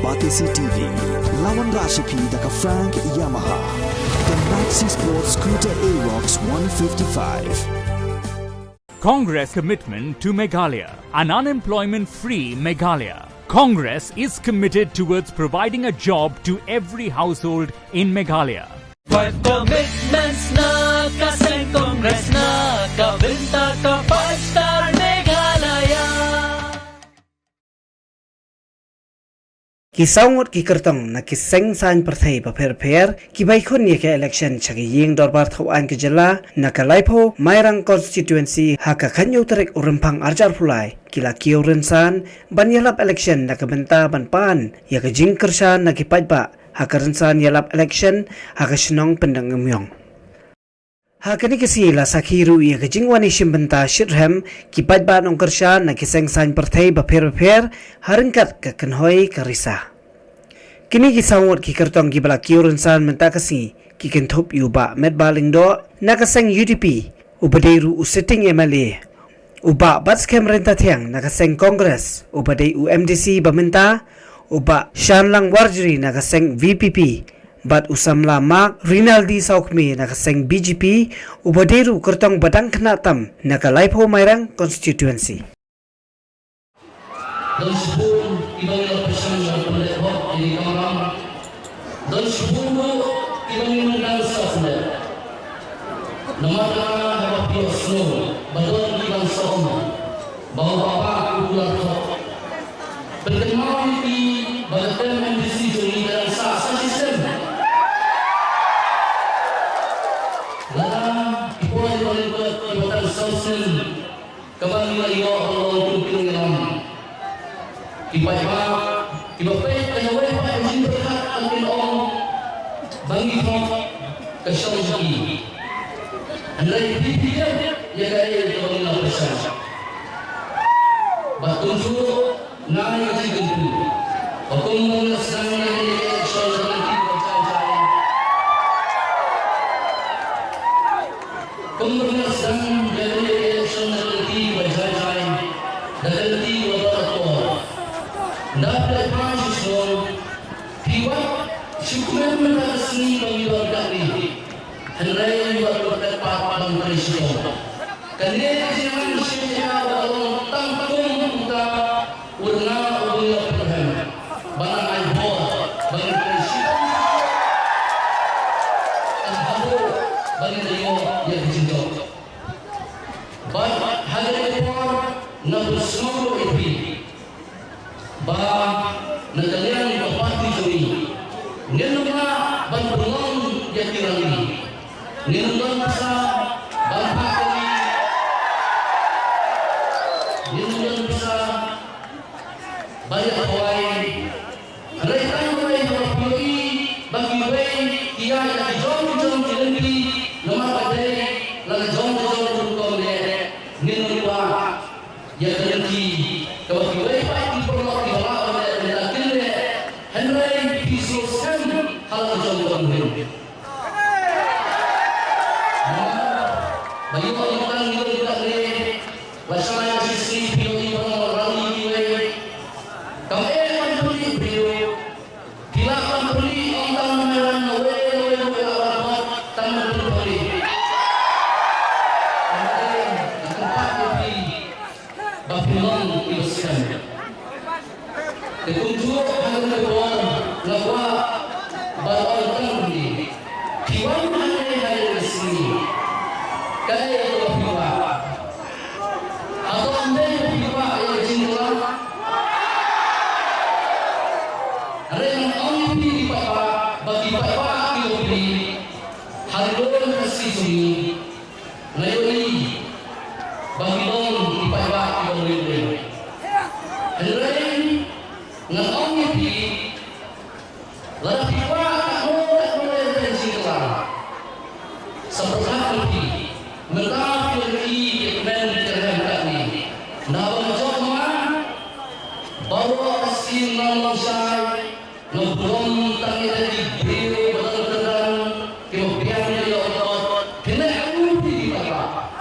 Batisi TV, lawan Rashipi daka Frank Yamaha, the Maxi Sports Scooter Aerox 155. Congress commitment to Meghalaya, an unemployment-free Meghalaya. Congress is committed towards providing a job to every household in Meghalaya. 5 commitments na kasing Congress na kabinta ka 5-star Meghalaya. Kisaungot ki kertong na kiseng san partai paper ki baikon ye ke election chagi ying dorbar thawan ke jela na kalaipo mairang constituency haka kanyo terek urempang arjar pulai kila kioren san banyalap election na kabenta banpan ya ke jing kersan na kipajba haka rensan yalap election haka shenong pendang emyong haka ni kesi la sakhiru ya ke jing wani shimbenta shirhem kipajba nong kersan na kiseng san partai paper harengkat ke kenhoi karisa kini kisawot ki kertong ki bala kioren san mentakasi ki kentop yuba medba lingdo nakaseng UDP ubaderu usetting MLA uba batskem renta tiang nakaseng Congress ubadei UMDC bamenta uba Shanlang Warjri nakaseng VPP bat usamla Mark Rinaldi Saukme nakaseng BGP ubaderu kertong badang kenatam nakalaipo mairang constituency. Dan sebelum ibang pesan yang berlebih di kamar, dan sebelum ibang mendansa sudah, nama nama piosno, badon ibang sahum, bahawa bapa kudular kau, berkenaan di badan MDC joni dan sah sistem. Dalam ibuan ibuan sosial, kembali lagi Allah untuk yang Ibadah, ibadah kejauhan pada jiwa akan orang bagi orang kesyaitan. Andai dia gaya dengan pesan. Batunju naik jigentu. Hukum mengesahkan kesyaitan kita percaya. Kemengesahkan dari kesyaitan kita percaya. Dan kita dapat mahasiswa piwat syukuran menasni pemiluan kami hendak buat papan presiden kerana jangan siapa orang tanggung utama urna urna perham barang aibo barang presiden alhamdulillah barang dia yang dicinta baik hari ini nabi semua itu bah negara parti juri nenuma bantuan jatirani nenuma sa banpakali nenuma sa banyak kawai mereka mulai berpilih bagi bayi dia yang jom dilengki nama badai lalu jom untuk dia nenuma yang dilengki bagi bayi pasti perlu bagi orang yang tidak boleh bersama sisi pilih orang ini kami akan beri beliau kita akan beri orang memeran oleh awal tanpa beri tempat beri bapulang ilusan ketunjuk akan berbuat lawa berorang beri kiwan hari di sini kaya itu piwa atau anda piwa yang cinta ada yang orang pilih piwa bagi piwa itu pilih haluan kasih sini layoni bagi orang piwa yang pilih ada yang dengan orang pilih lalu piwa orang boleh cinta seperti mereka pilih kemen kerana kami. Nama joma bawa asin nama saya ngebrom tangi dari beliau betul-betul kemudian dia orang kena undi di bawah.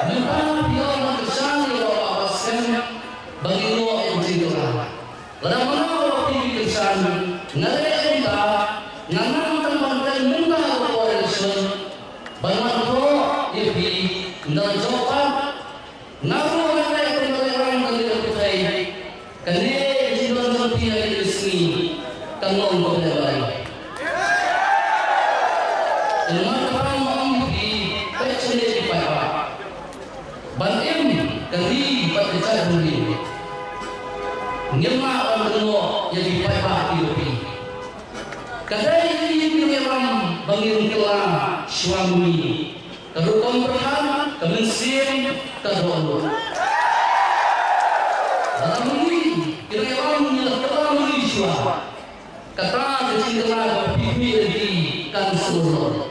Mereka dia orang kesal dia orang abasen bagi luar yang cinta. Nyema ang dalo yang dipakai lebih. Kadai ini memang bangin kelah suami. Kedukung perham, kemensian, kedua. Dalam ini memang kelah Malaysia. Kata kecintaan berpipi di kan seluruh.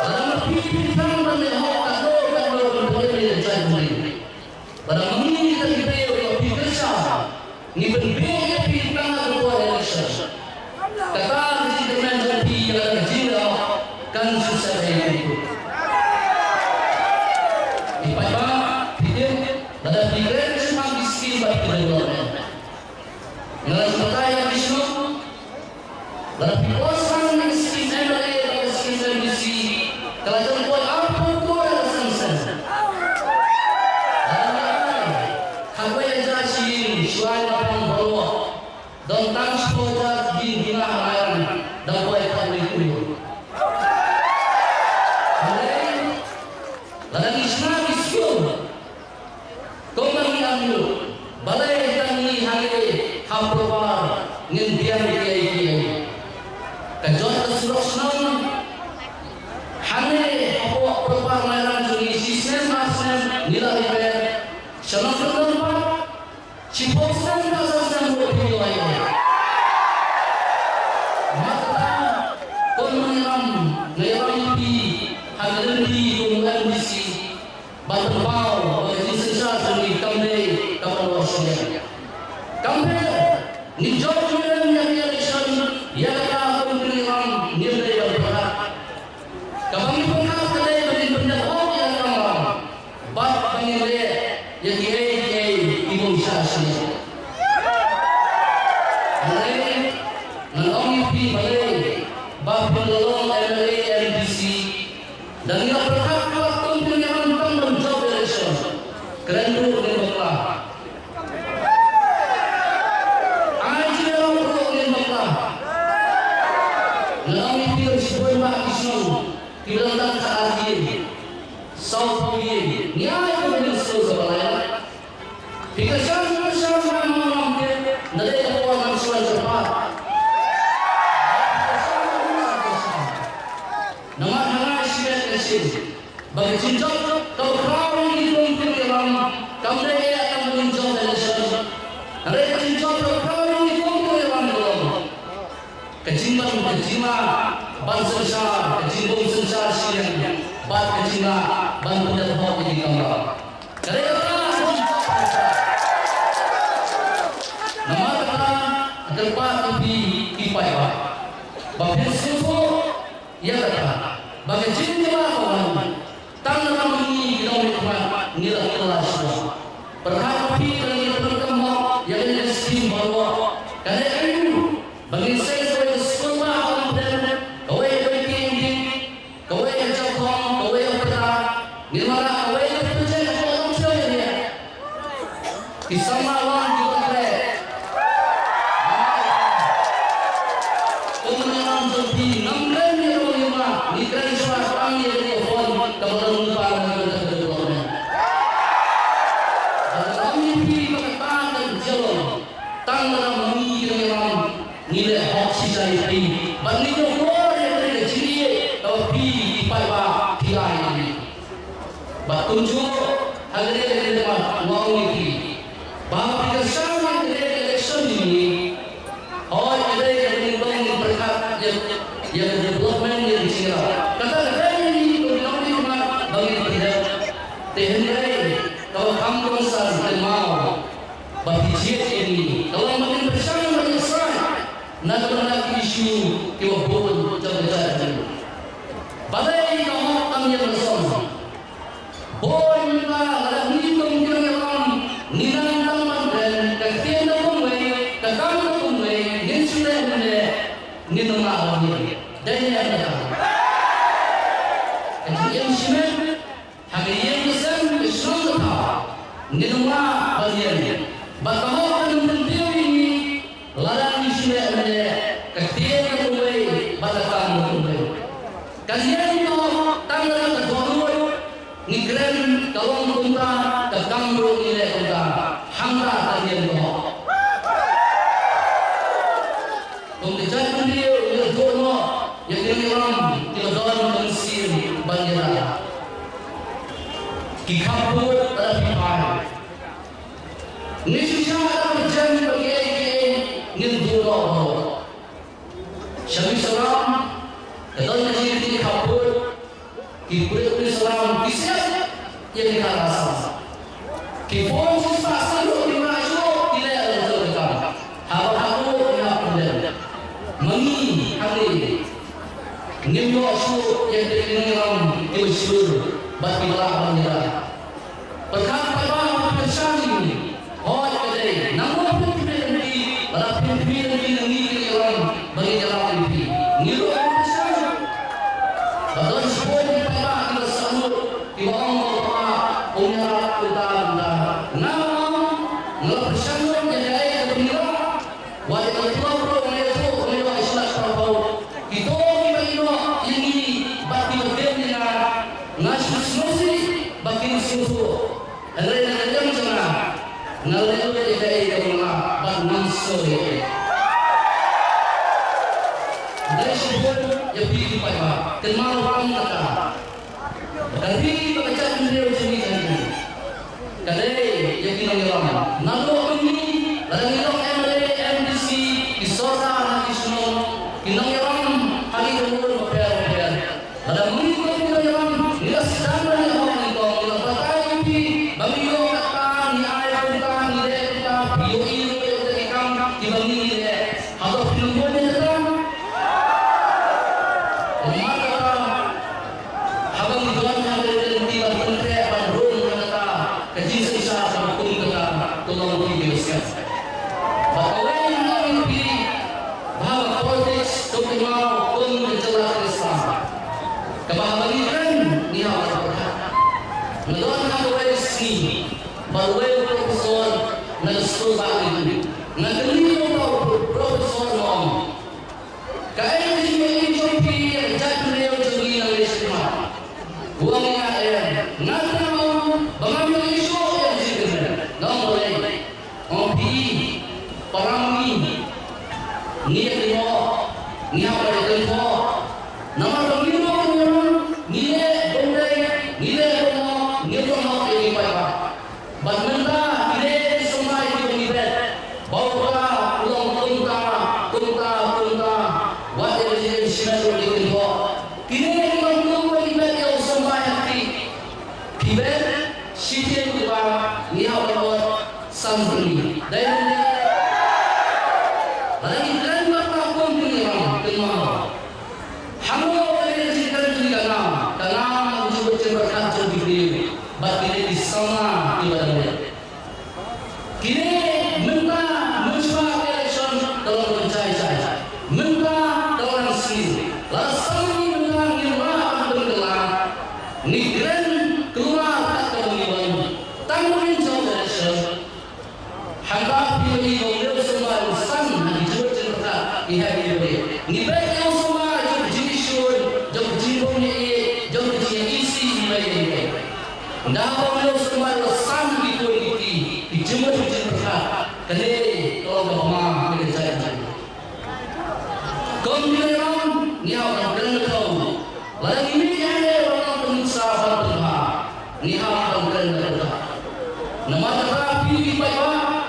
Dalam pipi sama dengan kadang berbeda jadi. Pada ini kita berpipi kerja. Ni berbeda pipi tengah dua election. Kata kecintaan berpipi yang kecil kan susah itu. Di payah pipi pada pikiran semua miskin bagi kedua. Nggak yang Vishnu, tapi orang miskin MLA, miskin MBC, kalau jangan buat apa pun ada sensen. Kalau yang jadi suai orang bawa, dan tangis pada gina air dan buat apa itu. Lalu Islam miskin, kau mengambil balai tani hari hampir ngendian kiai kajon kesurusan hane apa perbar meran juri sistem asal nilai ber sama kedua ciposan dasar bodi lain maka komunam ngerampi hadirin di kumpulan misi batbau bagi sesat di kamde kapal wasnya kamde ni job yang election yang akan beriman nilai yang berat. Kami pernah kedai beri pendapat yang ramah. Bat penilai yang kiai imunisasi. Mulai melalui pilih bat penolong MLA MDC dan yang berhak waktu penyampaian dan job election. Kerana berlah. Kilang keadil, saudari, niat berdosa sebalai. Jika sama mengambil dari keuangan suara cepat, nama hangat siap kecil. Bagi cinta, kalau kau ingin dalam, kamu akan menunjuk election. Hari cinta, kalau kau ingin dalam, kecintaan bangsa besar, kecintaan besar siang, bat kecintaan bangsa dapat di kamera. Kerana nama kata tempat di Payah, bagi semua ia kata bagi cinta kawan, tangan ini kita nilai kelas perhatian yang berkembang yang diskim bahawa kerana itu bagi saya sebagai sekolah gimana awal kerja orang saya dia kisama orang juga kere kemudian jadi nampak ni orang lima ni keren suara kami yang phone kemudian lupa lagi kedua dan kami pilih berkata dan jalan tanggal mengi dengan nilai hak society banding orang yang dari sini tapi dipakai tiada ini tunjuk hadirin dewan wang ini bahawa kesan dari election ini ada yang menimbang berkat yang development yang disirap kata ini komunikasi bagi tidak tehniai kalau kamu besar mau bagi ini kalau makin besar makin besar nak isu kewabun terjadi badai kamu kami yang bersama boy minta ada hitung kira-kira ninang taman dan kektian kumai kakang kumai nin sudah mana ninang awal ni dan yang ada kektian simen hagiyang kesan islam tak ninang bagian bakamu akan mendiam ini ladang sudah mana kektian kumai bakal kumai kajian itu tanggal kedua Nigran kalau kunta ke kamru nilai kunta hangga kalian doa. Pembicaraan beliau yang doa yang diram tiada mensir bandera. Kikapur terpipai. Niscaya akan menjadi bagian yang doa. Syekh Salam dalam majlis kikapur kipur Salam kisah yang diharapkan. Kipur sifat selalu dimasuk tidak ada terdekat. Hawa-hawa yang ada. Mengi hari Nimbo asyuk yang dikenal diusul bagi Allah bandera. Perkara pada persani hoi kedai namun pimpinan para pimpinan ini orang bagi jalan ini. Niru persani. Pada sebuah pada kita sambut di bawah umrah utara. Namun ngel persani yang ada kebira wajib pelabur menyatu menyatu Islam Prabhu. Kita nasi bagi susu, hari ini jam setengah, nalai itu jadi kemana, bangun sore. Dari sebelum yang pergi pada, kenal orang kata, dari baca beliau sendiri, kadai yang kita orang, nalu ini, dari orang MDC, Isora, Isnon, kita orang hari ini berperiar, ada mengikut kita orang. Ia sedang orang itu yang berkata ini, bagi orang kata ni ayah kita ni dia kita, bio ini kita ikan dibagi dia, atau film ni kita. Maka abang tuan yang berhenti berhenti berhenti kata kecil sisa sama pun kata tolong dibiuskan. Bahawa yang ini bahawa politik tukimau pun menjelaskan Islam. Kebahagiaan ni awak berkata. Menurut aku sini, baru profesor ngesekolah ini, ngelihat profesor nom. Kaya ini joki jadi beliau joki ngelisma. Buangnya nanti mau mengambil isu yang disini. Nom boleh, ompi, perang ini, niat limo, niat pada limo, nama limo. Nilai benda, nilai rumah, nilai rumah ini apa? Bagaimana nilai semua itu nilai? Bawa ulang tunta, wajib jadi siapa yang itu? Kini orang nilai yang semua hati, kibet, siapa juga niat orang sambung. Dan lagi dan apa pun punya kenal. Hamu karena ujian berkaca di diri, bagi di sana ibadahnya. Kini minta mencoba election dalam percaya, minta dalam sini. Lalu minta nilai bergelar, nigran keluar tak kemudian, tanggung jawab election. Hamba pilih beliau semua urusan di jual cerita ihai ini. Nilai yang semua judicial, judicialnya Namun beliau semua lesan dipoliti, dijemur berkat. Kali kalau bermah dengan saya. Kemudian ni orang kena tahu. Lalu ini ada orang pengusaha berdoa. Ni orang kena tahu. Nama terapi di bawah.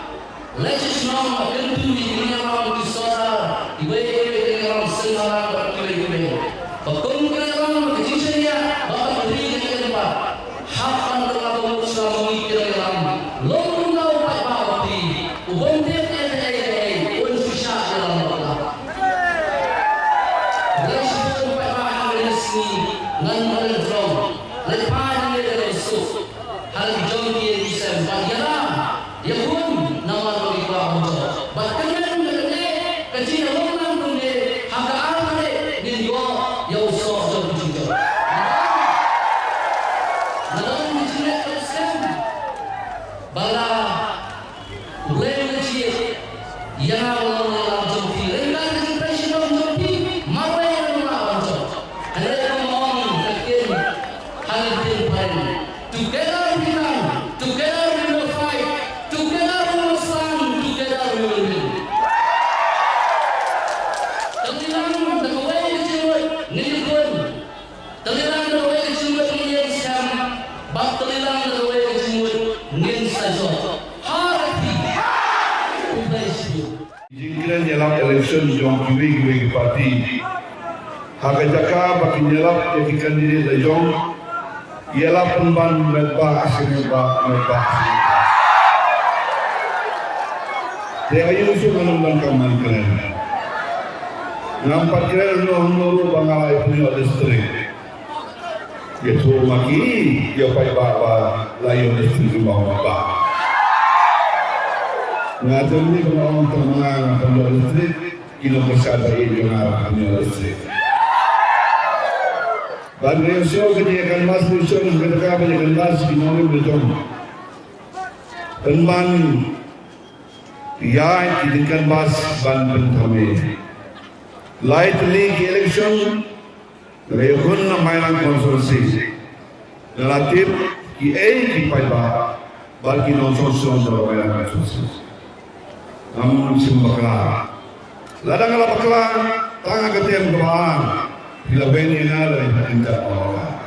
Let's now akan tulis ini orang disara. Ibu-ibu orang senang berkeliling. Kemudian orang kecilnya bapak beri dengan tempat. Hapan terlalu selama mikir dalam lorong tahu pasti ubon dia ubon susah dalam Allah. Resiko pada hari ini dengan meledrom lepas dia resuk hal jom dia bisa bagian dia pun nama bagi bahagia bahkan so harati ubaishu jingkiran dalam election jong kiwi parti hak jaka bagi nyelap jadi kandidat jong ialah penban merba asyik merba dia ayu usul menunggang kaman keren nampak keren nuru bangalai punya distrik dia tu maki dia pai bapa layu distrik bawah bapa ngajar ni kalau orang termenang punya distrik kilo bersama ini orang punya distrik bagi yang show kenyaikan mas show mereka kenyaikan mas di mana betul penban ya kenyaikan mas ban pentame light league election rehun namailan konsorsi relatif ki ki paiba bagi non solusi namailan konsorsi namun simbakla ladang bakla tanga ketian kebaan bila beni nala inta Allah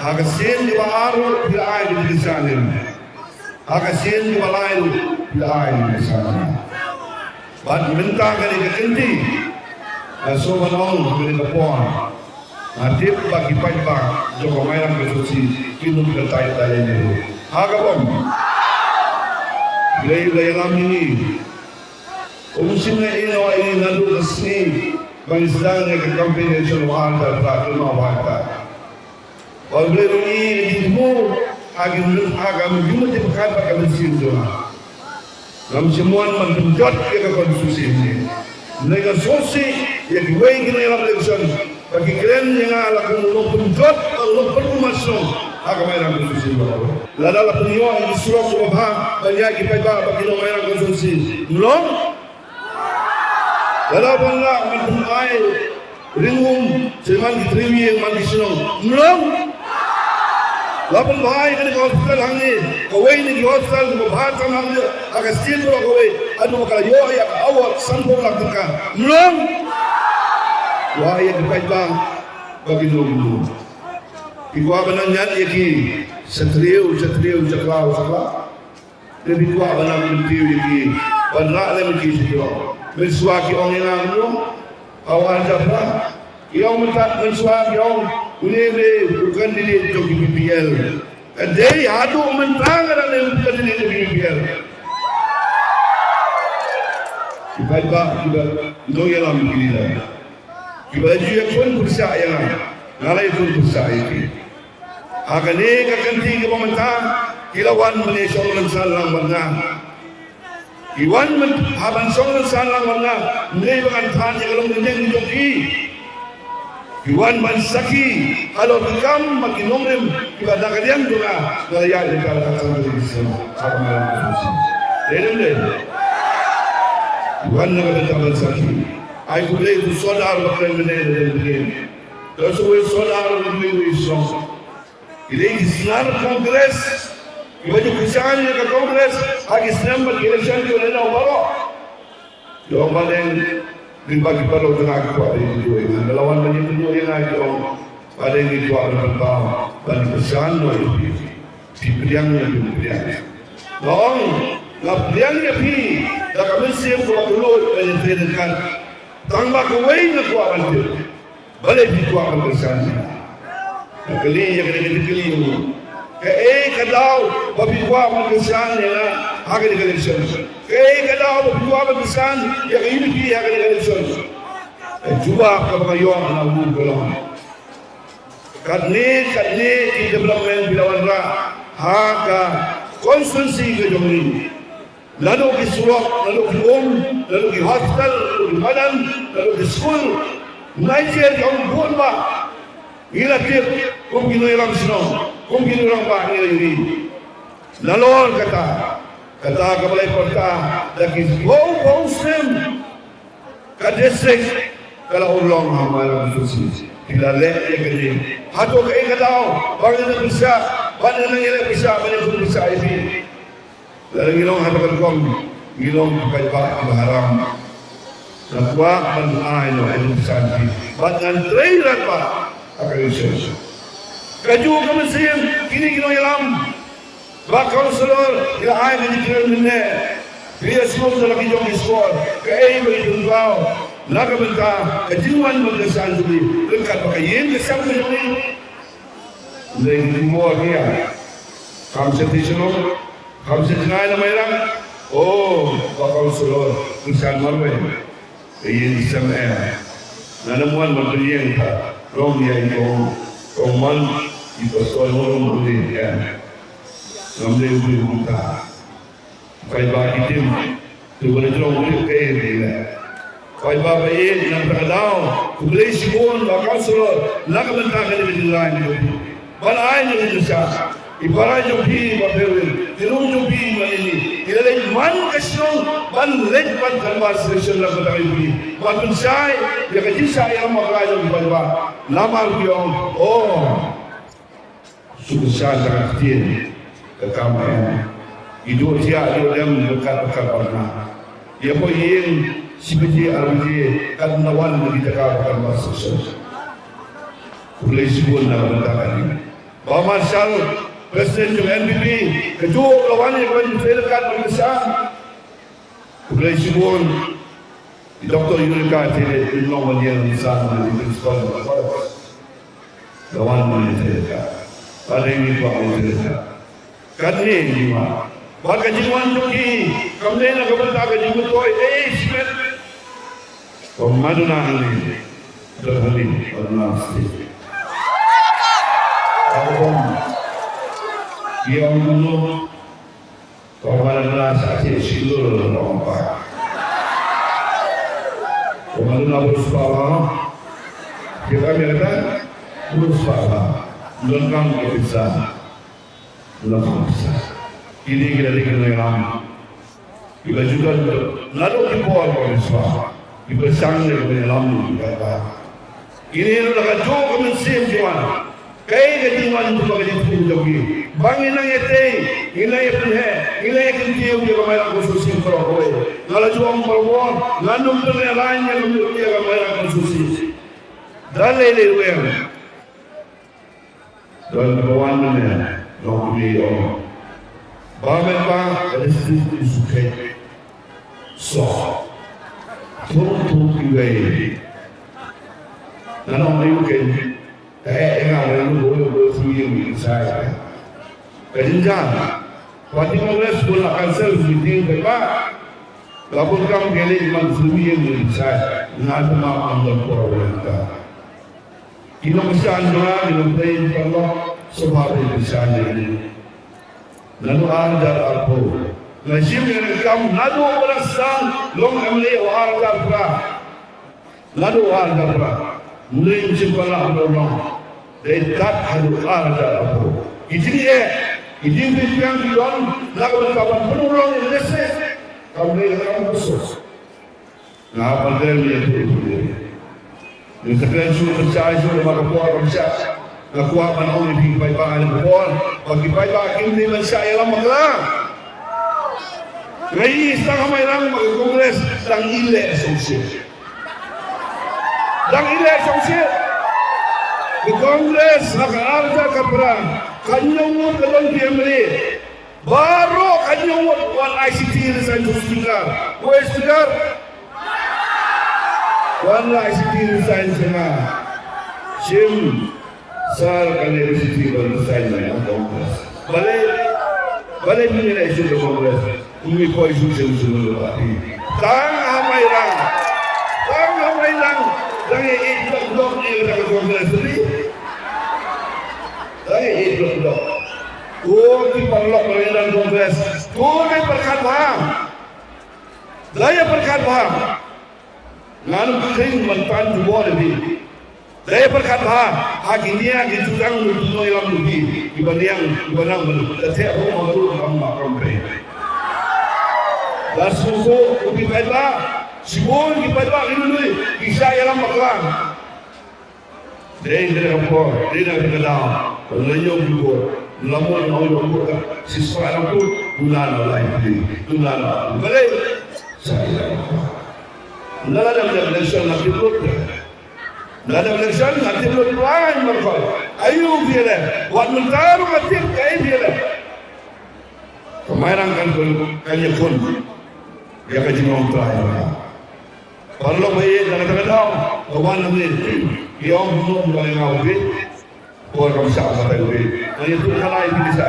agasin di baaru bila ay di sanin agasin di balayu bila ay di sanin bad minta kali kekinti so manong bila kapon atip bagi paiba joko mayang besusi kinu bertai tali ni agabom bila lam ini umsinna ino ini nalu kesni Bangsa ni combination wahanda prakuma wahanda. Walau ini itu agam jumlah dipakai pakai mesin doa. Nam semua menjot ke konstitusi ini. Negosiasi yang dibuat di dalam election bagi kalian yang akan menjot atau permasalahan agama yang konstitusi baru. Lalu penyiwa yang disuruh berubah banyak kita bagi orang yang konstitusi. Belum. Lalu bangga mentumai ringum seman diteriwi yang mandi senang. Belum. Lalu bahaya kan di hospital hangi. Kawai ni di hospital di bahasa hangi. Agak stil pula kawai. Aduh kalau yo ya awal sampul lakukan. Belum. Wahai dikai bang bagi dulu. Ikwa benangan yaki setriu caklau. Lebih kuat benang mentiu yaki. Benak lagi setriu. Mensuaki orang yang belum awal jafra, yang mensuaki orang ini bukan diri untuk BPL. Jadi adu mentang ada yang bukan diri untuk BPL. Kita doa dalam kita. Kita juga pun bersaya, nalai pun bersaya. Akan ini kekanti ke pemerintah, kilawan Malaysia orang salam benar. Iwan haban song salang mana nilai bagan than yang long nilai joki Iwan mansaki kalau bekam makin nomrem ibadah kalian juga nilai yang dikatakan dari Islam apa malam itu deh Iwan nak kita mansaki aku boleh itu saudara bakal menilai dan begini terus saudara menilai Islam ini Islam Kongres Ibadah Kristian yang ke Kongres, hagi Islam berkelesan di oleh Nawaro. Jom balik bagi perlu dengan aku ada yang kedua ini. Lawan banyak kedua yang lagi ada yang kedua ada berbau. Bagi pesan itu di beriang yang diberiang. Lawan, beriangnya pi, dah kami siap buat dulu yang terdekat. Tambah kawai nak buat bantu. Balik di buat pesan. Kali yang kali ini. Kadau bagi kuah magisan yang akan dikelakson. Kadau bagi kuah magisan yang ini akan dikelakson. Cuba kepada yang nak buat. Kadni di development bilawan ra haka konstitusi ke jomri. Lalu di surau, lalu di lalu di hospital, lalu di badan, lalu di school. Naikir yang buat bah. Ila kir, kum gino ilang sino, kum gino ilang bah ini. Lalu kata kabalai porta, lagi bau sem, kadesek kalau ulong hamalan suci, tidak leh yang kini. Hatu kaya kadau, banyak bisa, banyak pun bisa ini. Lalu gilong hatu kalkom, gilong pakai bah haram. Nakwa man no itu santi, banyak trailer bah. Akan isu. Kaju kami siam kini kino yalam. Ba kaunselor ila ai ni kira nene. Dia semua lagi jom skor. Kai bagi tungau. Naga benta kejiwan mengesan tuli. Dekat pakai yen kesam ni. Lagi more dia. Kamset isono. Kamset nai nama orang. Oh, ba kaunselor insan marwe. Yen isam nanamuan berbelian tak. Rom dia itu. Roman itu soal orang boleh ya. Namanya boleh buka. Kaya bagi tim, tu boleh terus boleh kaya dia. Kaya bagi yang terkadang, tu boleh sibuk, bakal selalu, nak bentar kali berjalan itu. Balai yang Indonesia, ibarat jumpi bapelin, tiru jumpi ini. Ilai man kesyong, ban lek ban kalbar selection lah bentar ini. Ban saya, dia kerja saya maklum di bawah. Nama dia, oh, sukses sangat tinggi. Kekamaian hidup dia dalam dekat-dekat pernah ia pun yang seperti arwah kan nawan di dekat-dekat masa boleh sebut nama bentakan Bapak Marshal Presiden NPP ketua lawan yang dekat berkesan boleh sebut Dr. Yulika Tele Ilmu yang sana di sekolah lawan yang dekat pada ini Pak Menteri Kadri jiwa, bagai jiwan tuki, kemudian nak bertaga jiwa toy, semen, pemaduna ini, terhenti, bernasti. Apapun, dia dulu, pemaduna sahaja silur lompat. Pemaduna berusaha, kita melihat berusaha, melengkang kebiasaan. Belum bisa. Ini kita dikenal. Kita juga lalu kita buat bersama. Kita sangat dalam kita. Ini adalah jo kemensiam jual. Kaya kejiwan itu bagi itu jogi. Bangin ang ete, ilai punya, ilai kentiu dia kamera khusus perokoi. Kalau jual perwon, ngandung punya lain yang dia kamera khusus. Dalai lewer. Dan kawan mana? Donc les même pas rester sucré sort tout cuvé non mais que enggak lu fruit saya kerja waktu kongres bola cancel meeting berapa lapor kamu gele fruit yang saya nggak ada ambil problem kita mesti andra minum Allah sebab sana ini. Lalu anda apa? Najib yang kamu nado berasal long amli wahar darpa. Nado wahar darpa. Mulai menciptakan orang. Dekat hadu anda apa? Ini yang dilakukan lakukan kawan penolong Indonesia. Kamu khusus. Ngapa dia itu? Di sekian sudah percaya sudah makapuan percaya. Nakuha man ako ni Pagpay ng Bukol. Pagpay ba aking naman siya ilang maglang. Ngayon, isang kamay lang mag-Kongres ng Ile Associate. Ng Ile Associate. The Congress, naka-arja ka perang. Kanyang mo kalong PMLA. Baru kanyang mo one ICT resign to speaker. Where is speaker? One ICT resign siya. Sim. Sar kali resiti bersama dengan Kongres. Balai menilai isu Kongres. Ini kau isu seluruh parti. Tang hamai lang. Jangan ikut blok ini dengan Kongres ini. Jangan ikut blok. Kau di blok dengan Kongres. Kau ni perkat paham. Saya perkat paham. Lalu kering mentan dua lebih. Saya berkata, akhirnya kita jangan menunjuk yang lebih dibanding menunjuk. Setiap orang baru dalam kampanye. Dan suku lebih baiklah, semua lebih baiklah ini bisa yang maklan. Dia tidak apa, dia tidak kenal. Lenyap juga, lama juga. Siswa itu guna lain, guna. Balik, saya. Nada dalam election nanti berikut. Nada election nanti belum lain berkau. Ayu biarlah. Wan mentar nanti kaya biarlah. Kemahiran kan kanya pun dia kaji orang terakhir. Kalau bayi jangan tahu, kawan nanti dia orang belum boleh ngawin, orang kamu siapa tahu ni? Nanti tu kalau ini bisa.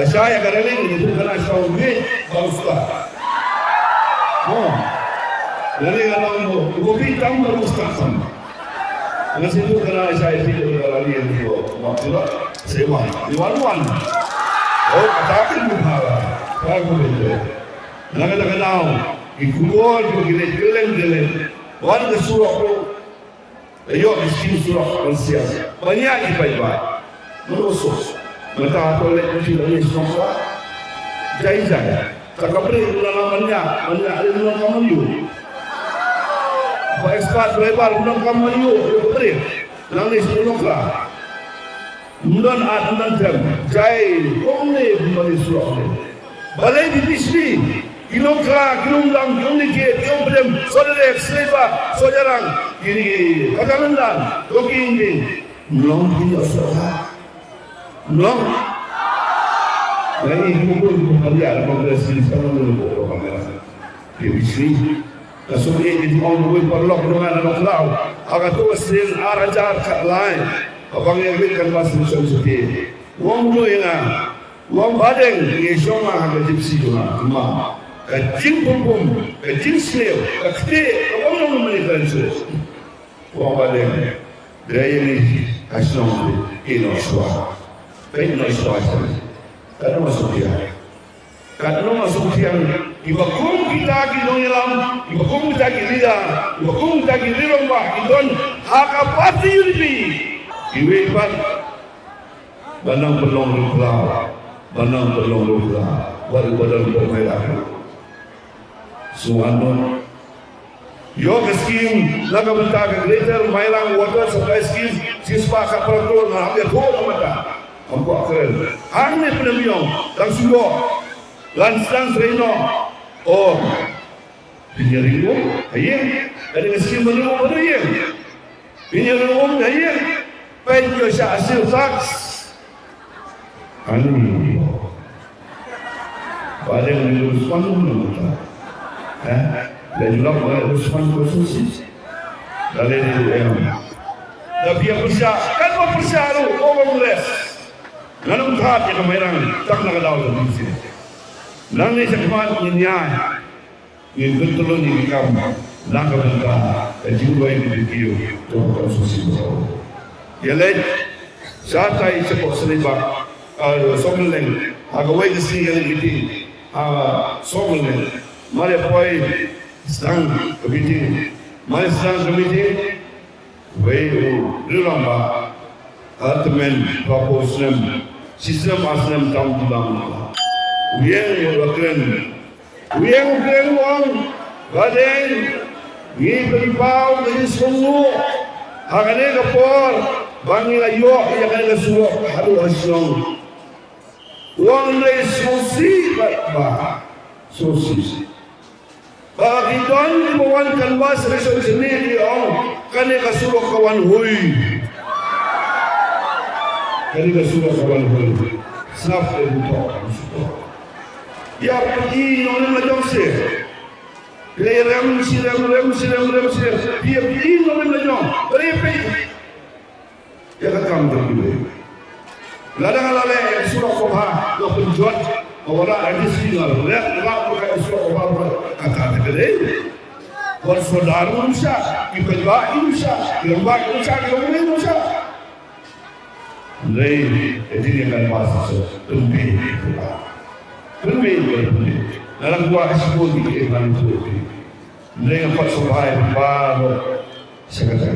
Saya kerana ini tu kalau saya ngawin, bauslah. Oh, nanti kalau ngawin tahu baru sekarang. Nanti tu kalau saya tidak berani itu, maksudnya sewa, diwan-wan. Oh, katakan bukan, saya betul. Nanti tak tahu. Ikut begini geleng-geleng, warga surau tu, ayok miskin surau Malaysia banyak dibaik-baik, merosot, mereka toilet mesti dari semua, jai-jai, tak kabel ulang banyak ada ulang kamu. Pak ekspat lebar ulang kamu beri, langis ulang lah, mudah mudah jam, jai, omni beri surau ni, balai di sini. Kilong kerak, kilong lang, kilong dikit, kilong pedem, soderek, selipa, sojarang, kini, kakalandan, koki ini, melong punya saudara, melong. Ini kumpul kalian, kongres ini sekarang dulu kamera. Di sini, kasutnya di orang boleh perlok dengan anak lau, agar tu hasil arajar kat lain, abang yang berikan bahasa seperti, orang dulu yang, orang badeng, yang semua agak gypsy tu lah, kecing pum, kecing slave, kecil, apa yang mereka itu? Orang balik, dia ini asal ini Australia, ini Australia, kerana masuk dia, ibu kum kita kidong ilam, ibu kum kita kidida, ibu kum kita kidilong bah, kidon hak apa tiupi, ibu iban, banang belong rukla, baru bermain. Suhanon, yo scheme, laga bentar ke greater Mailang water supply scheme, siswa kapal na hampir dua mata, ampu akal. Hanya penemiong, langsung do, lansang serino, oh, pinjaringo, ayah, ada scheme menunggu beriang, pinjaringo ayah, penjo sya hasil tax, anu, pada yang dilurus pandang mata. Dan juga Usman khusus dari yang tapi yang bersah kan mau bersah lu orang les nanti tak yang kemarin tak nak tahu tu sini nanti sekarang ini betul ni kamu nak berita juga ini video tu khusus itu ya leh saat ini sepuluh seribu sombeleng agak wajib sih yang ini sombeleng Mari poi sedang meeting, wei lama, artemen proposal, sistem asam tam dalam, uyang uang, badan, ni beripau dari semua, hagane kapor, bangi ayo, yang ada suruh haru asyong, uang dari sosi, sosi. Bagi tuan dibawan kanvas resolusi ni orang kani kasuruh kawan hui, snap itu. Ya pergi orang macam se, rem, dia pergi orang macam, berapa? Ya kakam terkini. Ladang-ladang surah kubah, dua penjual. Orang ada singal, lihat pakai surat apa kata dia. Bersaudara Indonesia, ibadah Indonesia, lembah Indonesia, lembah Indonesia. Lain, ini yang bahasa tumpi. Dalam dua ekspor di Iran itu, lain apa supaya baru sekadar.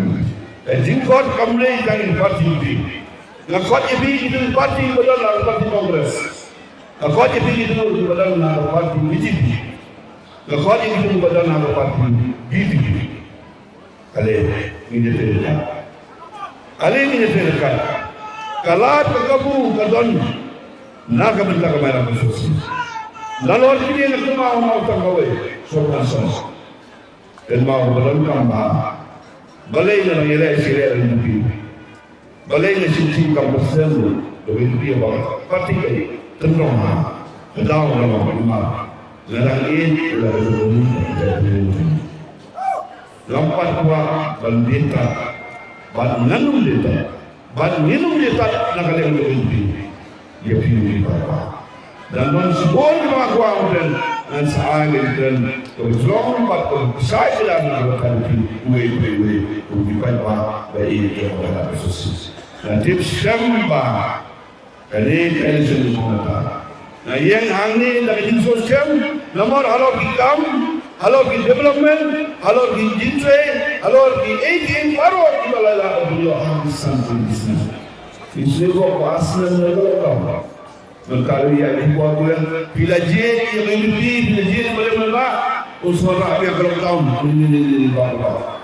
Jingkot kamlei jangan parti ini. Ngakot ibi itu parti betul parti Kongres. Ngakot ibi itu betul parti BJP. Ngakot ibi itu betul parti BJP. Ini terdekat. Kalau tergabung kadon, nak bentar kemana bersusi. Lalu ini yang kedua mau terkawai, sopan sos. Dan mau berlengkap balai na nangyayari sila rin ng PIB. Balay na sinsikang persen, gawin dia banget. Pati kayo, tenong Kedau nama rumah. Larang ini adalah rezeki. Lampat kuat bandita, banganum dita, banginum dita nak kalian berhenti. Dia pilih bapa. Dan non sebol nama kuat dan saat dan terus lampat saya tidak nak berhenti. Wei, bukan apa baik yang orang bersusi. Dan tips sembah kali semua. Nah, yang hangni dari sosial, nomor halal hikam, halal development, halal industri, halal aging, baru kita lalai beliau habis sampai di sini. Ini kok asal negara. Kalau yang dibuat bulan bila jet yang mengikuti bila jet boleh melak, usaha rakyat kalau tahun ini bawa.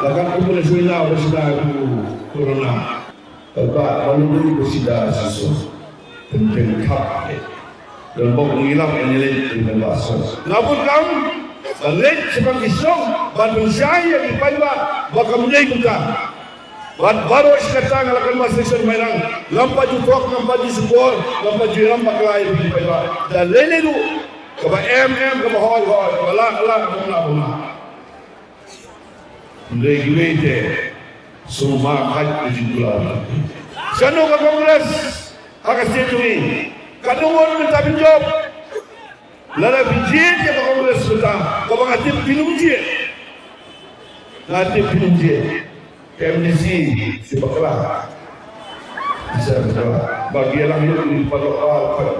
Lakan kumpul suina bersama corona. Kalau beli bersida sesuatu. Tentang kap dan bawa mengilam nilai dengan bahasa. Namun kamu balik sebagai isong bandung saya di Paiba bakal mulai buka. Baru sekarang ngalakan masa mairang lampat jutok lampat disebol lampat jiram pakai di Paiba dan lele tu kaba kaba hoi kaba la. Mulai gede semua hal dijual. Sano ke Kongres. Akan setui, kadang-kadang minta pinjam, lalu pinjam dia bakal boleh sudah, kau bakal pinjam dia, nanti pinjam dia, KMDC sebablah, bisa bagi orang yang di Palawal,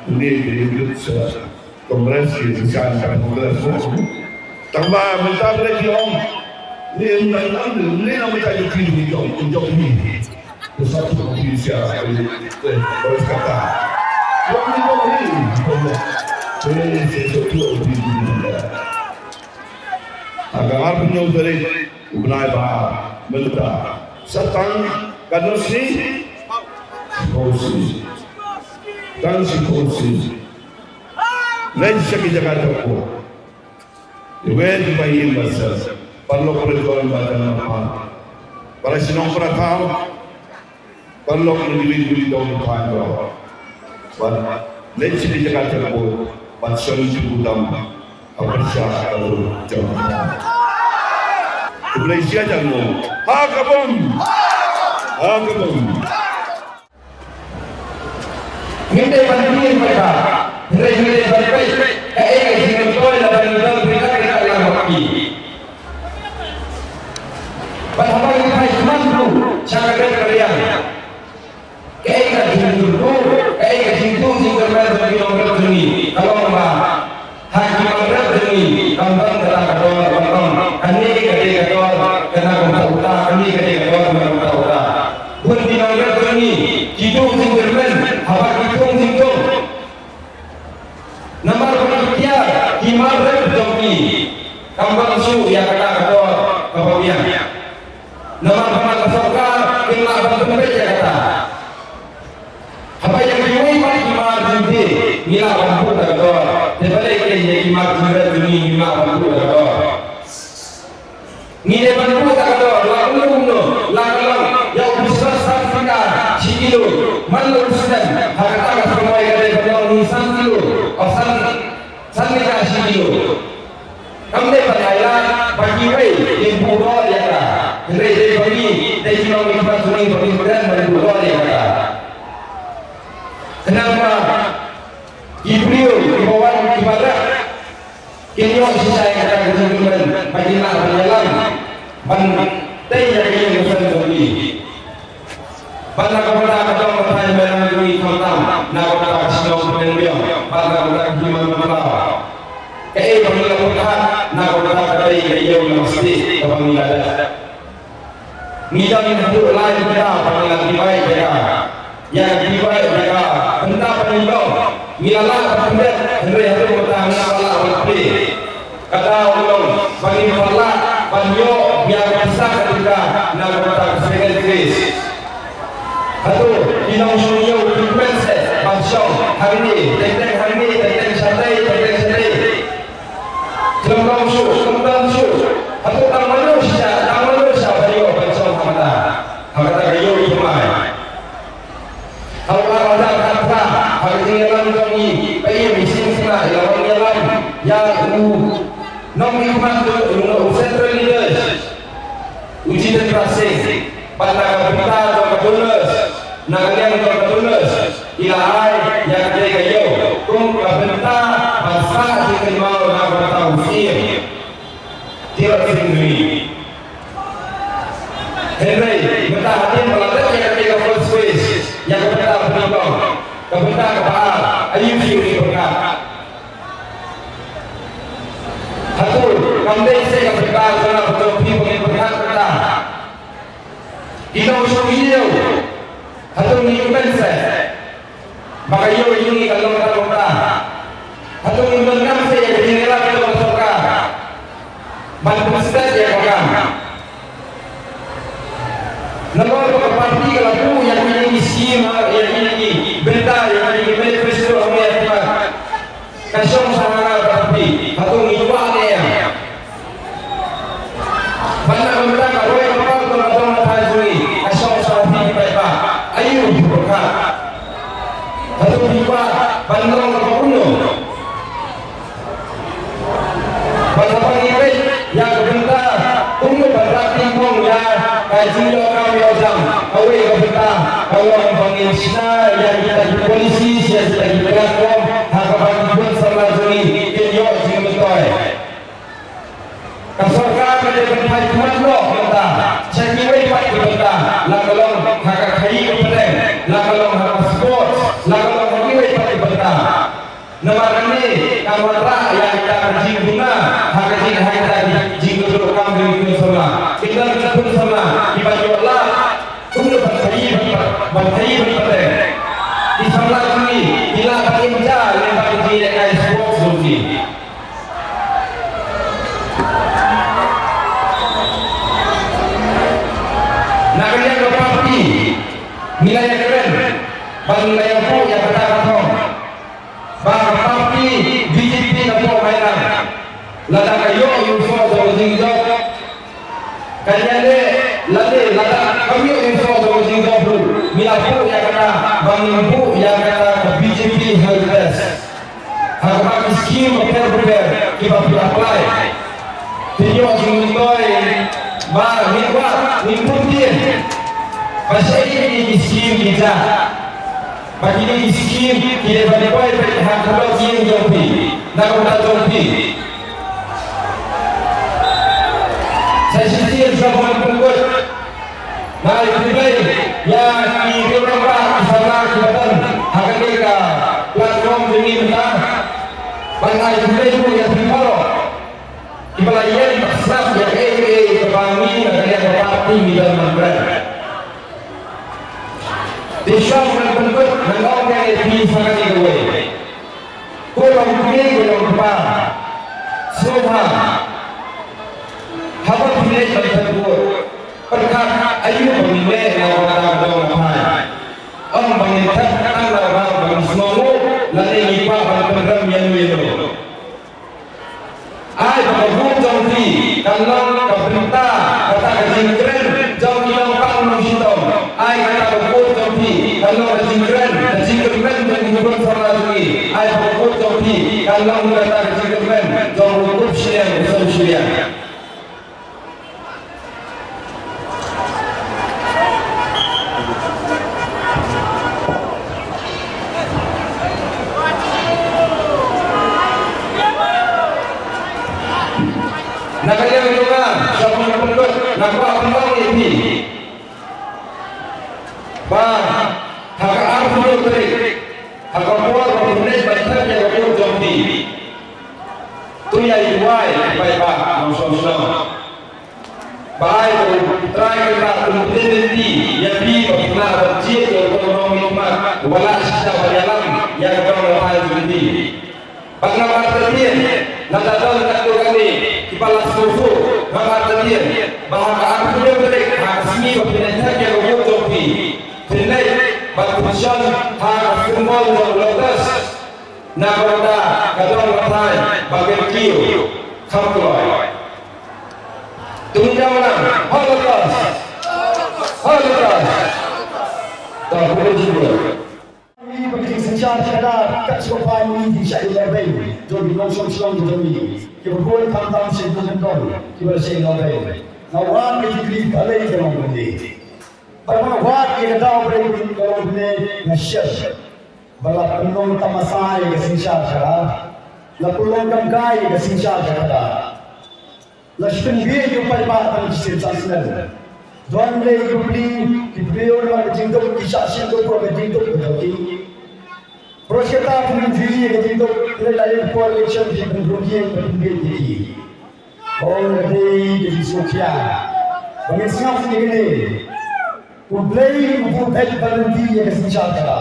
ini Kongres kita Kongres, tambah minta lagi om, ini nak minta pinjam ini. Satu komisi harus kata yang ini sesuatu di agar punya dari ubnai bah melita setang kadosi kosi dan si kosi lain sekali Jakarta ko iwen bayin basar perlu perjuangan badan apa para sinong pratau perlu individu dalam kehidupan. Pada lepas di Jakarta pun, pasal itu dalam apa kalau jangan. Malaysia jangan. Hakabum. Kita bandingkan mereka. Mereka berbaik. Dengan tuan dan mereka akan mati. Pada hari ini cuma tu cara kerja. Kaya jintung bermain bagi orang ini. Kalau mah hakim orang ini, kampung kata kampung, kini kata kena kota, kini kata kota. Pun di orang ini, jintung bermain, apa jintung. Nomor berikutnya, kimar berjoki, kampung su yang kata kebawian. Nomor berikutnya, kimar berjoki kata. Apa yang diuji kimar nanti, mila mampu tak ada. Sebalik ini kimar kimar ini mila mampu tak ada. Mila mampu tak ada. Lalu yang besar sangat kilo, malu sudah. Harga semua yang ada dalam nisan kilo, asal sangat kilo. Kami berlayar bagi yang pura dia kata. Kerja bagi dari kita sungai bagi beran bagi pura dia kata. Kenapa Ibril dibawa di barat kenyok sisa yang kata kesimpulan bagi nak berjalan bantai yang musuh bagi pada kepada kata bertanya mereka beri kontam nak kata sinong penelitian pada kata kiman berlaku bagi lakukan nak kata dari yang mesti kami ada nidam itu lain kita panggilan dibaik mereka yang dibaik mereka benda penilong milalah pendet hendak itu bertahan Allah berpi kata ulung bagi Allah banyo biar bisa ketika nak bertahan sebagai Kris satu inang sunyo influence bangsa hari ini tentang santai kelembang su atau tang manusia banyo bangsa hamata kayo imai kalau ada kata Palestina ilawan yalam ya nong hikmat central leaders uji dan prasing pada berita atau ketulis nagalian atau ketulis ilahai yang dia kayu kum berita bangsa dikenal nama tauhid tidak sendiri Henry minta hadir melatih yang ketiga first phase yang kepada penonton kepada kepada ayub ini berkat hatul kandai saya kepada sana betul pengin berkat kita kita usah video hatul ni pensa maka yo ini kalau kita hatul ni menang saya jadi rela kita bersoka bantu sedaya ya kawan Nomor parti kalau yang ini scheme yang ini berita yang ini manifesto yang apa kasong sama parti atau ngiwa dia banyak berita kalau yang apa kalau matahari kasong sama parti apa ayo dibuka atau ngiwa bandung apa puno bahasa ini yang berita tunggu berarti ngomong ya kaji lokal jam awal kita kalau bangun Cina yang kita di polisi yang kita di pegang hakapan pun sama juri kenyok sing betul kasorkan ada berhai cuma loh kita cekik wei pat kita lakalong hakak kai kita lakalong hakak sport lakalong lagi wei pat kita nama ini kamera yang kita kaji guna hakak kita jinggo kami itu sama kita pun sama ibadah Tunggu berkait di sebelah kiri bila kerja yang bagi dia sport sendiri. Nak kerja ke parti nilai yang keren bagi yang pun yang kata kata bagi parti BJP nampak mainan lada kayu info dari jauh kaya le lada kami info dari jauh bila pun yang kata bagi pun yang kata BJP helpdesk harga skim prepare kita apply video jingkoi ba input dia pasal ini skim kita bagi ini skim kita boleh hak kalau yang jompi nak udah jompi saya sendiri sudah mengumpul nah itu baik yang di beberapa sana kelihatan akan mereka platform ini mentah banyak itu yang terbaru kebelayan besar yang kebangi dan berparti di dalam mereka Desa menentukan menolak yang sangat tinggi. Kurang tinggi kurang cepat. Semua haba pilih tersebut. Perkara ayu pemilih yang orang ramai. Orang mengingat orang orang semua lalu ipa program yang itu. Ay berhubung jompi kalau pemerintah kata kejingkren jompi yang pang menghitong. Ay kata berhubung jompi kalau kejingkren menghubung sama lagi. Ay berhubung jompi kalau kata kejingkren jompi berhubung siang bersusian. Nak kaya berdoa, siapa yang berdoa, nak buat penolong ini. Bah, hak arfu terik, hak kuat berunding bantal yang berdoa jompi. Tu yang iwai, baik bah, maksudnya. Baik, try kita untuk nanti yang di bagaimana berjaya ekonomi umat, walau sisa berjalan yang kau lepas nanti. Bagaimana terjadi? Nada tahu tak kali. Kepala susu, nama terjadi. Bahawa aku yang beri asmi berpindah yang berbuat topi. Tendai berpunyai hak semua yang lotus. Nagoda kadang matai bagai kiu kampuai. Tunjangan holocaust. Tak boleh juga. Ini bagi charge kada kat sopan ni di syai lebih jadi langsung selong jadi kita boleh tam sih dengan kita sih lebih nawan kita klik balai dalam benda Pertama buat kita tahu berapa kalau benda nasyar balap penolong tamasai ke sinsar kada lapulong kamkai ke sinsar kada lashpen biye ke peribahatan kisah sangat Tuan lei kubli kipriyo na kajindok kisasya ko po kajindok kajindok Pros kita punya diri kajindok kita lain po election di penduduk yang diri Orang kati jadi sosial Bagi siap ini Kublai untuk baik berhenti yang kesenjata kada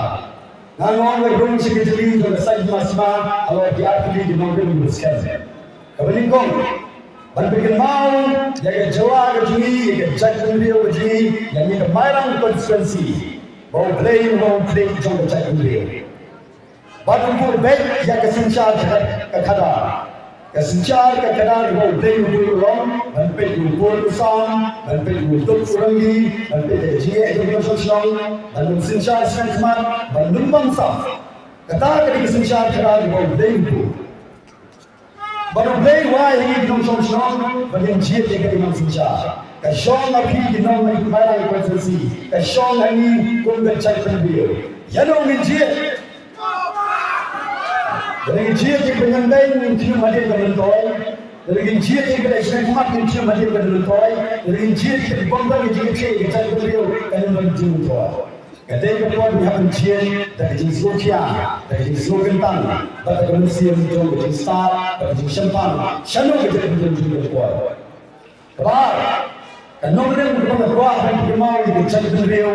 Nangong ngerung sekejeli dan kesai masma kalau diarti di nongkrong bersekat Kebalingkong Berpikir mau, jaga Jawa ke Juni, jaga Jakarta ke Juni, yang ini kemahiran konstituensi, bawa play jom ke Jakarta. Batu pun baik yang kesencar ke kadar, kesencar ke kadar bawa play untuk orang, berpikir untuk usang, berpikir untuk urangi, berpikir jia itu sosial, dan kesencar semangat, bandung bangsa. Kata kesencar kadar bawa play untuk. Baru play why ini dong song bagian jia dia kena mencinta. Kasong api di nama kemahiran konstitusi. Kasong ini kongga cai pendidik. Ya dong jia. Dari jia dia penyandai mungkin mati berlentoi. Dari jia dia kena semangat mungkin mati berlentoi. Dari jia dia dibongkar jia cai pendidik kena mencinta. Kadang kepuan pihak pencian dari jenis lokia, dari jenis lokentang, pada kondisi yang jauh jenis star, dari jenis sempan, syanu kejadian juga kepuan. Kebar, kanongren kepada kuah dan kemau di kecai pendiau,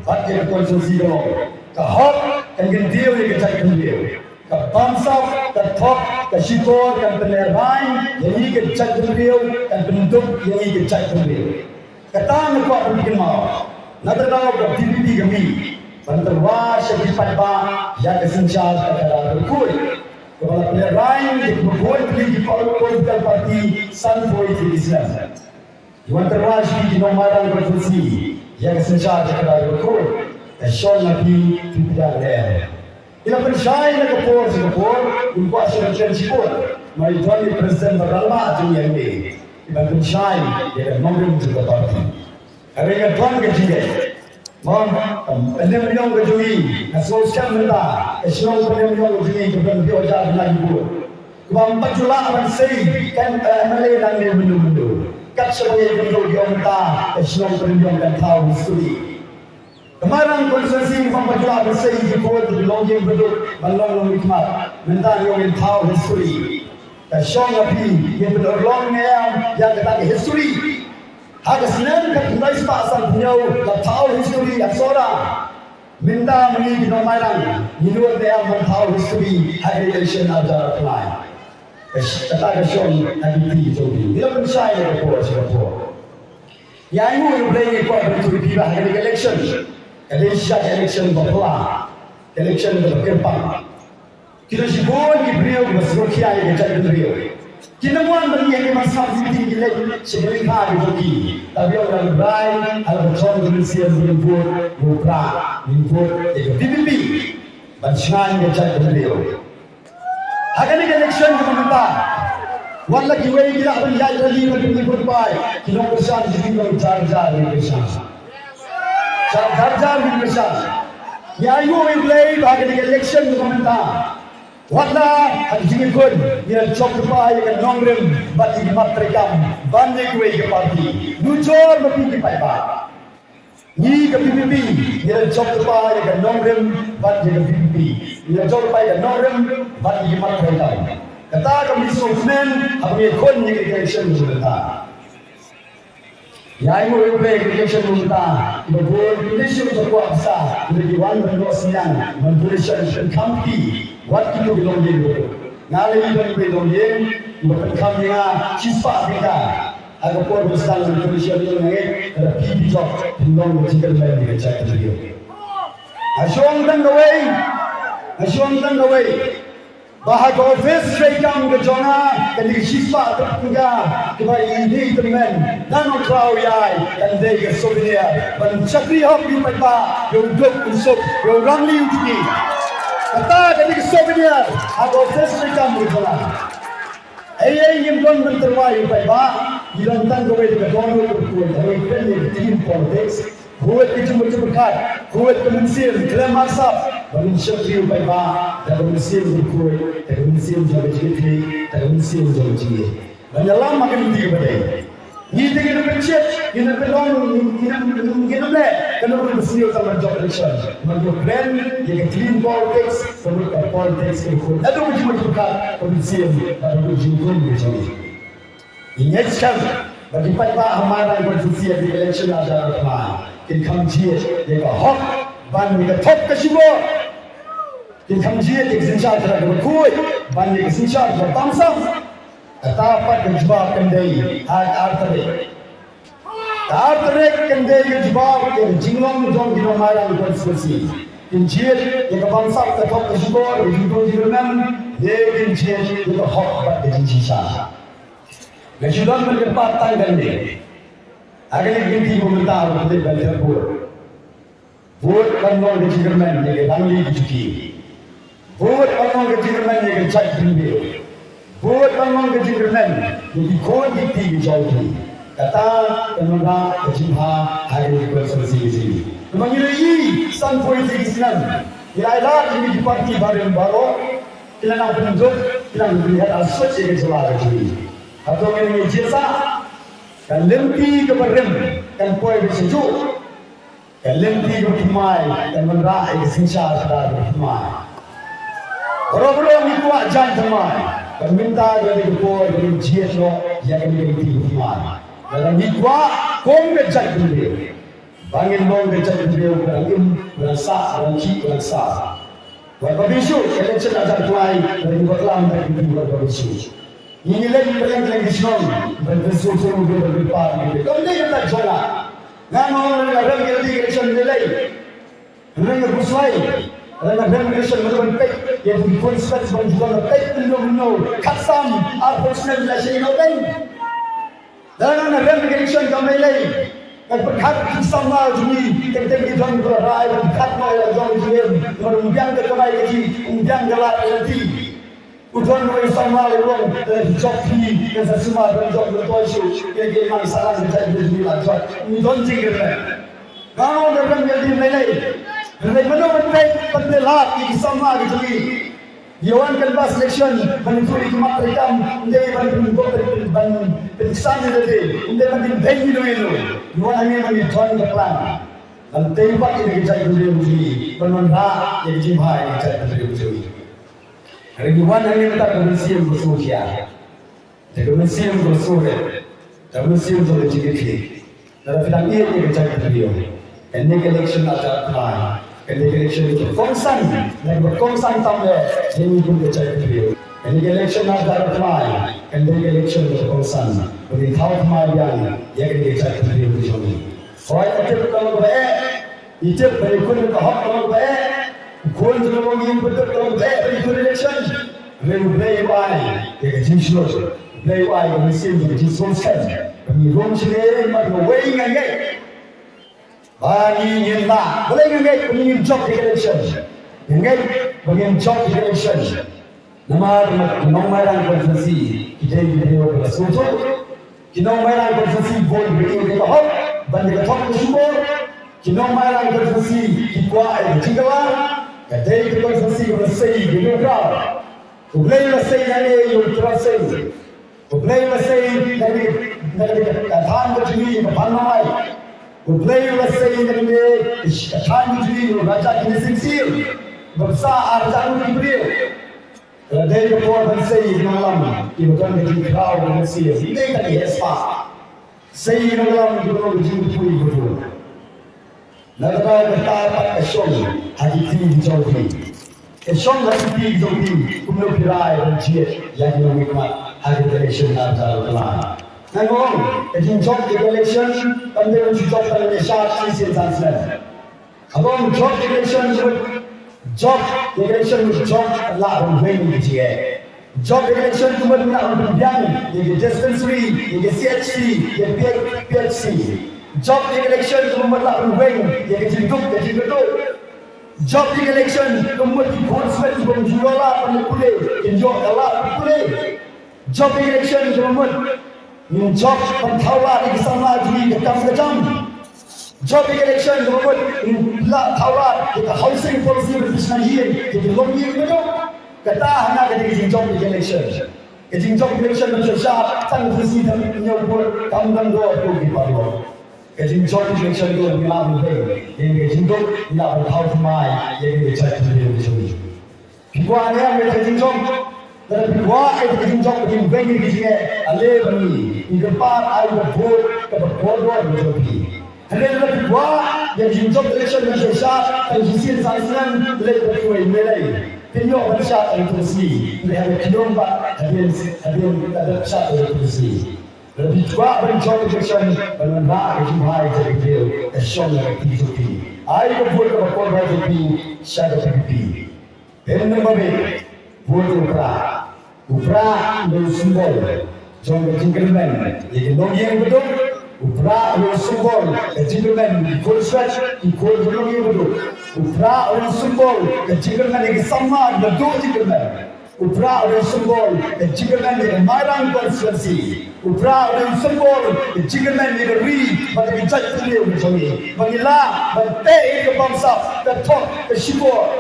baca konsumsi dong. Kahok kan gendiau di kecai pendiau. Kebangsap, ketok, kesyikor, kan penerang, yang ini kecai pendiau, kan penduduk yang ini kecai pendiau. Ketang kuah dan kemau. Nadraw ko DPP kami bantarwa syakit pa ya kesencar kada berkul kepala pilihan di berkul di political party Sanfoy di Islam bantarwa syakit nomaran konstitusi ya kesencar kada berkul kasyol nabi tidak ada ila pensyai na kapor umpa syakit sipur mai tuan presiden beralma dunia ini ibang pensyai ya nomor juga parti Karena tuan kecil, penyelidikan kejui, sosial minta, eselon penyelidikan kejui kepada pihak lagi buat. Kebang pajula akan say kan MLA dan mendu. Kat sebagai bentuk dia minta eselon penyelidikan dan tahu history. Kemarin konstitusi kebang pajula akan say buat belonging bentuk balong hikmat, minta yang tahu history. Kasyong api yang berlong yang kata history. Agak senang kat mulai pasal punya tahu history asora minta meni di nomairan minur dia tahu history hydration ada apply kata kasyong nanti jadi dia pun saya report yang ini boleh ikut betul bila hari election berpelah election berkembang kita sibuk di beliau berserokia yang jadi beliau Kinamuan bagi yang masalah tinggi lagi sebelum hari ini. Tapi orang lain ada macam Indonesia berlimpur, itu DPP. Bancingan yang jadi beliau. Akan ini election kementerian. Wala kiway kita akan jadi berlimpur baik. Kita bersama jadi jar-jar bersama. Jar-jar bersama. Ya ibu mulai akan ini election kementerian. Wala ang jingikon yang chok pa yang nongrem bati matrekam banding way ke parti nujor mati pai ba ni ke PPP yang chok pa yang nongrem bati ke PPP yang chok pa yang nongrem bati matrekam kata kami sokmen kami kon ni election sudah Yai mo yung election munta, ibabon election sa kuwaksa, ibigwan ng Rosnian, mandulisyon ng kampi, what kilo bilongin mo? Nalay yung bilongin, ibabon kami nga, chispa kita, ako po basta ng mandulisyon yung ngayon, na pibijok, pinong mo chicken man yung check na yun. Asyong tanggaway, Bahag office rekam ke jona kan dikispa terpuja keba ini temen dan kau yai kan dei ke souvenir ban chakri hop di pai ba yo dok usop yo rangli uti kata kali kesobnya aku sesuai kamu jalan ayah yang don menterwai baik ilang tang kau itu don berkuat dari kerja tim politics kuat itu macam berkat kuat kemensian dalam masa bagi syariah baik dan kemensian berkuat dan kemensian jaga jadi dan kemensian jaga jadi banyak lama kan dia berada ni dengan pencet ini belum ini le kalau bersih sama job election menurut brand yang clean politics menurut politics itu ada macam berkat kemensian dan kemensian jadi ini sekarang bagi pak hamaran konstitusi di election ada apa kita kamjiat dia hak ban kita top kesibo kita kamjiat dia senjata terhadap berkuat ban dia senjata bertamsam dapat dijawab kendai artrik kendai dijawab yang jinglong jong di hamaran konstitusi kinjiat yang bangsa tetap kesibo dijawab jinglong dia kinjiat yang hak bat dia senjata Kejudan menempatkan gandeng. Agar ganti pemerintah untuk banyak buat kanong kejiran yang tangli dicuci. Buat kanong kejiran yang cai tinggi. Buat kanong kejiran yang dikon dikti jauhi. Kata pemerintah kejimha hari konstitusi ini. Mengirai stand politik Islam. Ialah ini parti baru kita nak penunjuk kita melihat asas yang jelas ini. Atau yang jasa kan lempi ke berem kan poin sejuk kan lempi ke pemai kan menerai senjata dari pemai orang-orang ni kuat jangan pemai kan minta dari poin dari jasa yang lempi ke pemai dalam ni kuat kong ke jangan beli bangin bong ke jangan beli berangin berasa berangki berasa buat bisu election ajar pemai dari berkelam dari bisu ini lagi perang Islam bersusun berdepan kalau dia kata jola nama orang yang election nilai orang yang bersuai orang yang election berdepan yang konsep berjuang baik belum kasam personal relation open dan orang election kami lagi kan berkat sama jumi tentang kita berai berkat mau jom jom berumbiang ke kemai keji umbiang gelap nanti Ujian dari sama lewat dari job ini yang semua dari job bertuasu yang masalah kita jadi job ujian jingkir. Kalau orang jadi nilai, nilai mana pendelat yang sama jadi. Yawan kelbas selection menentukan kemat mereka menjadi penyiksaan jadi menjadi benci dulu. Yawan hanya menentukan keplan. Dan tempat ini kita jadi pemenang yang jimha yang kita jadi. Ribuan hanya minta kemensian bersusia, kemensian bersuara, kemensian berjigit. Dalam bidang ini kita beliau. Ini election ada plan, ini election itu konsen dan berkonsen tambah ini pun kita beliau. Ini election ada plan, ini election berkonsen. Bagi tahu kemarin yang kita beliau di sini. Soal itu kalau baik, itu berikut tahap kalau baik. Kau jangan yang betul kalau baik election, play by yang jisus, play by yang mesin yang jisus kan, kami rom sini macam weighing angin, bagi nyenda, boleh angin kami job election, angin bagi job election, nama konstitusi kita ini adalah suatu, kita konstitusi boleh beri kita hak, banding top kesumbor, kita konstitusi kita jinggalan. Kadai konstitusi bersih demokrat, ublay bersih dari ultrasih, ublay bersih dari katahan berjudi berpanai, ublay bersih dari katahan berjudi raja kini singsil, bersah arjanu diberi. Kadai kepala bersih malam, ibukan berjudi kau bersih, ini tadi espa, sih malam dulu berjudi pui betul. Negara bertapak eson hati jauhi. Eson hati jauhi. Kumno pirai berjiat yang mengikat hari election ada dalam. Nangong, ejin job election, kami job Malaysia sisi transfer. Abang job election job lah orang dia. Job election cuma nak berbiang, yang dispensary, yang CHC, yang PHC. Job election cuma nak berweng, jadi hidup, jadi betul. job election kemudian konsep berjualan pada kulit injok kalah kulit job election kemudian job pentawar di sana juga kecam job election kemudian la tawar kita housing policy bersihkan kita lobby itu kata hanya ketika job election job election bersihkan sang visi dan penyambut kamu dua di bawah Kajing job election itu bilang lebih, yang kajing job tidak bertahu semai, yang dicari lebih lebih. Pikuan yang kajing job, dan pikuan itu kajing job yang bagi kajingnya, alih bani, ingkar ayu berbod, keberbodoh berjogi. Hendak pikuan yang kajing job election bersesat, dan sisi sanksian lebih berkuai melai. Penyok bersat itu resmi, mereka berkirim ada bersat itu resmi. Lebih kuat berjaya election mengenai jumlah jadi election yang tinggi. Air berbuat berkor jadi syarikat tinggi. Yang nomor buat upra dari simbol. Jangan jingkirman. Jadi logian betul. Upra dari simbol. Jingkirman ikut stretch ikut logian betul. Upra dari simbol. Jingkirman yang sama betul jingkirman. Upra dari simbol. Jingkirman yang marang konstitusi. Upra dan simbol jinggaman ni beri pada bijak beliau macam ni mengilah mentai ke bangsa dan tok ke syibur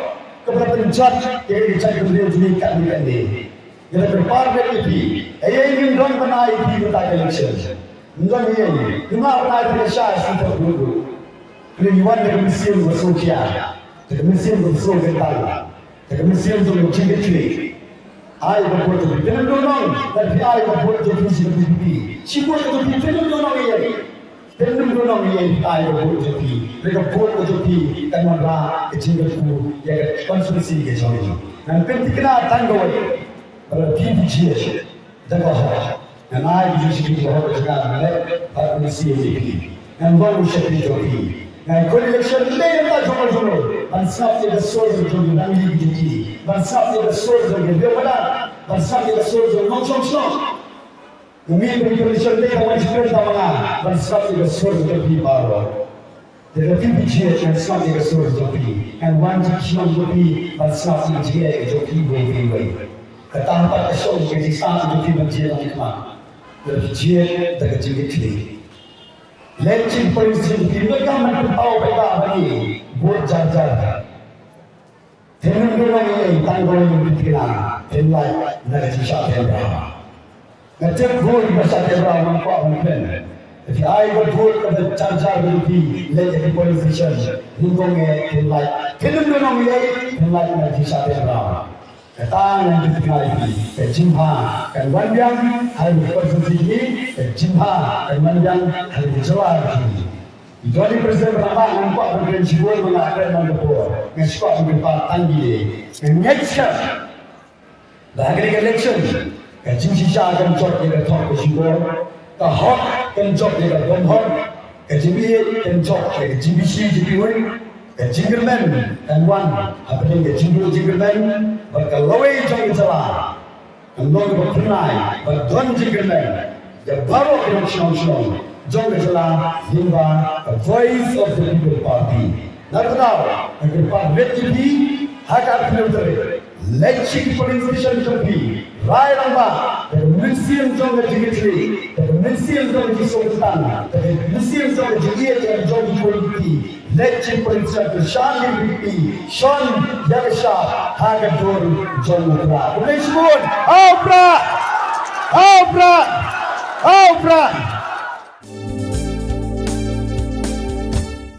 kepada penjat yang bijak beliau juga kat ni yang berpartai itu ingin don benai di kota election don ini cuma benai di syah untuk dulu keliwan dengan mesin bersosial dengan mesin bersosial dengan mesin untuk jinggat Air berbuat itu, jangan dorong dan air berbuat itu sendiri. Siapa itu jangan dorong ia, jangan dorong ia air berbuat itu. Mereka buat itu kan merah kecil itu yang konsumsi kecil ini. Dan penting kena tanggung kalau PPG jaga dan air juga jaga jaga mereka konsumsi ini. Dan baru seperti itu. Dan election ini tak jodoh. Bansap dia soal jodoh dan lagi. Bansap dia soal jodoh dia mana? Bansap dia soal jodoh non-song. Kami election ini kawan sekarang tak mana? Bansap dia soal jodoh di bawah. Jadi PPG bansap dia soal jodoh. And one jikian jodoh bansap dia jodoh boleh. Kata apa kesal jadi sah jodoh bansap dia mana? Jadi dia tak jadi kiri. Lecin polisi mereka tahu mereka bagi buat jajar. Tenun dorang ini tanggung yang dikira, tenai nak sisa tembak. Ngecek buat masa tembak mampu mungkin. Jadi air buat kepada jajar berarti lecin polisi lingkungnya tenai. Tenun dorang ini tenai nak sisa tembak. Kata yang dikira ini, kejimha kan wanjang harus bersih, kejimha kan wanjang harus jelas. Jadi presiden ramah nampak berjalan sibuan mengatakan mengepor, ngeskuat mengepar tanggi, ngecek. Bagi election, kejim sisa akan jod dia top sibuan, kahok kan jod dia domhor, kejim ini kan jod dia GBC jibuan. Jinggaman dan wan apa yang jinggaman berkalawai jang jalan andong berkenai berdon jinggaman ya baru yang syong jang jalan hingga voice of the people party nak tahu agar parti ini hak penerima lecik politician jopi rai ramba dan musim jang jingitli dan musim jang jisultan dan musim jang jingit dan jang politik lecin politician Sean MVP, Sean Yagasha, Hagadur, John Mukra. Boleh sebut, Opera!